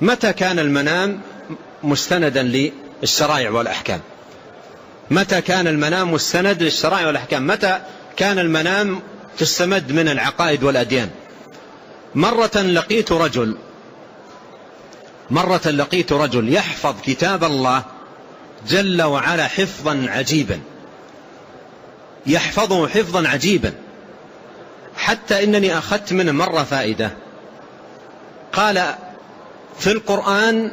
متى كان المنام مستندا للشرائع والأحكام؟ متى كان المنام مستند للشرائع والأحكام؟ متى كان المنام تستمد من العقائد والأديان؟ مرة لقيت رجل يحفظ كتاب الله جل وعلا حفظا عجيبا، يحفظه حفظا عجيبا، حتى إنني أخذت منه مرة فائدة. قال في القرآن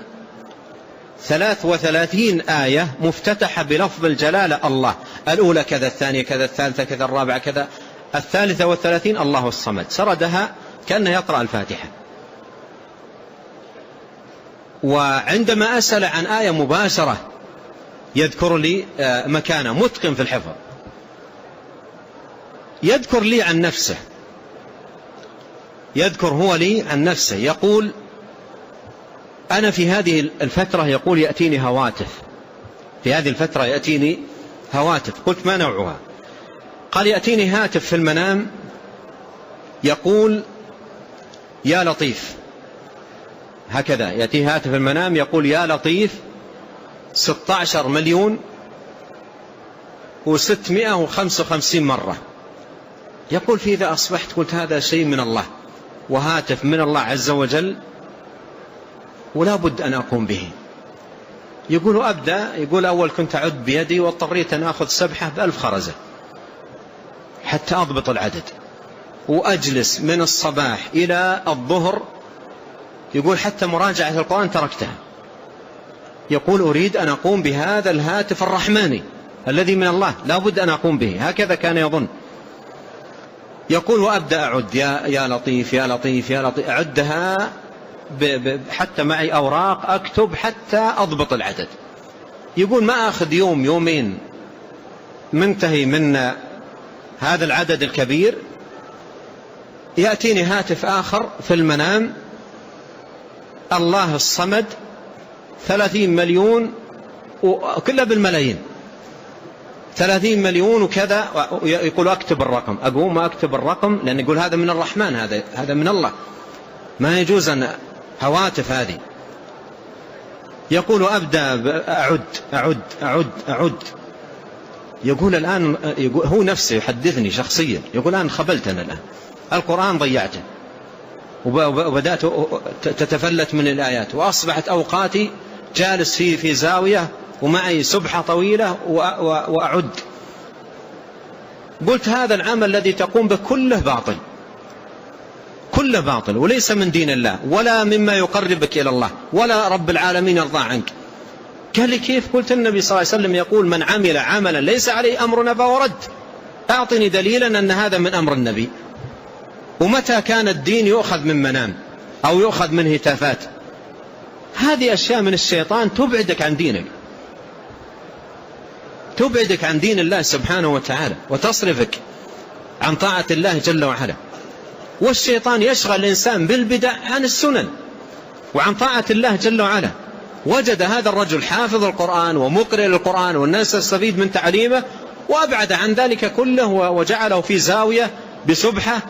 33 آية مفتتحة بلفظ الجلالة الله، الأولى كذا، الثانية كذا، الثالثة كذا، الرابعة كذا، الثالثة والثلاثين الله الصمد، سردها كأنه يقرأ الفاتحة. وعندما أسأل عن آية مباشرة يذكر لي مكانه، متقن في الحفظ، يذكر لي عن نفسه، يذكر هو لي عن نفسه، يقول أنا في هذه الفترة يقول يأتيني هواتف، في هذه الفترة يأتيني هواتف. قلت ما نوعها؟ قال يأتيني هاتف في المنام يقول يا لطيف، هكذا يأتي هاتف في المنام يقول يا لطيف 16,655,000 مرة. يقول في إذا أصبحت قلت هذا شيء من الله وهاتف من الله عز وجل ولا بد أن أقوم به. يقول أبدأ، يقول أول كنت أعد بيدي واضطريت أن أخذ سبحة ب1000 خرزة حتى أضبط العدد، وأجلس من الصباح إلى الظهر، يقول حتى مراجعة القرآن تركتها. يقول أريد أن أقوم بهذا الهاتف الرحماني الذي من الله، لا بد أن أقوم به، هكذا كان يظن. يقول وأبدأ أعد يا لطيف يا لطيف يا لطيف، أعدها حتى معي أوراق أكتب حتى أضبط العدد. يقول ما أخذ يوم يومين منتهي من هذا العدد الكبير، يأتيني هاتف آخر في المنام الله الصمد 30 مليون وكلها بالملايين، 30 مليون وكذا. يقول أكتب الرقم، أقوم أكتب الرقم لأن يقول هذا من الرحمن، هذا من الله، ما يجوز أن هواتف هذه. يقول أبدأ أعد أعد أعد أعد. يقول الآن، يقول هو نفسه يحدثني شخصيا، يقول الآن خبلت أنا، الآن القرآن ضيعته وبدأت تتفلت من الآيات، وأصبحت أوقاتي جالس في زاوية ومعي سبحة طويلة وأعد. قلت هذا العمل الذي تقوم به كله باطل، كله باطل وليس من دين الله ولا مما يقربك إلى الله ولا رب العالمين يرضى عنك. قال لي كيف؟ قلت النبي صلى الله عليه وسلم يقول من عمل عملا ليس عليه أمرنا فهو رد. أعطني دليلا أن هذا من أمر النبي. ومتى كان الدين يؤخذ من منام أو يؤخذ من هتافات؟ هذه أشياء من الشيطان تبعدك عن دينك، تبعدك عن دين الله سبحانه وتعالى وتصرفك عن طاعة الله جل وعلا. والشيطان يشغل الإنسان بالبدع عن السنن وعن طاعة الله جل وعلا. وجد هذا الرجل حافظ القرآن ومقرئ للقرآن والناس تستفيد من تعليمه، وأبعد عن ذلك كله وجعله في زاوية بسبحة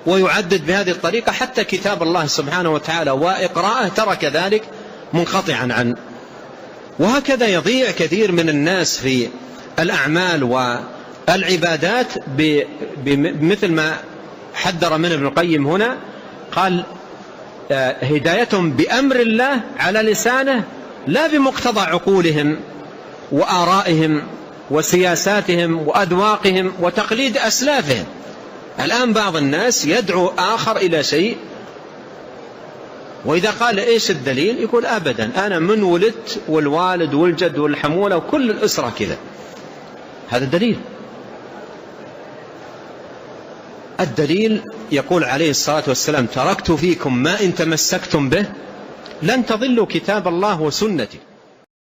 ويعدد بهذه الطريقة، حتى كتاب الله سبحانه وتعالى وإقراءه ترك ذلك منقطعا عنه. وهكذا يضيع كثير من الناس في الأعمال والعبادات بمثل ما حذر من ابن القيم هنا. قال هدايتهم بأمر الله على لسانه لا بمقتضى عقولهم وآرائهم وسياساتهم وأذواقهم وتقليد أسلافهم. الآن بعض الناس يدعو آخر إلى شيء، وإذا قال إيش الدليل يقول أبدا أنا من ولدت والوالد والجد والحمولة وكل الأسرة كذا. هذا الدليل. الدليل يقول عليه الصلاة والسلام تركت فيكم ما إن تمسكتم به لن تضلوا كتاب الله وسنتي.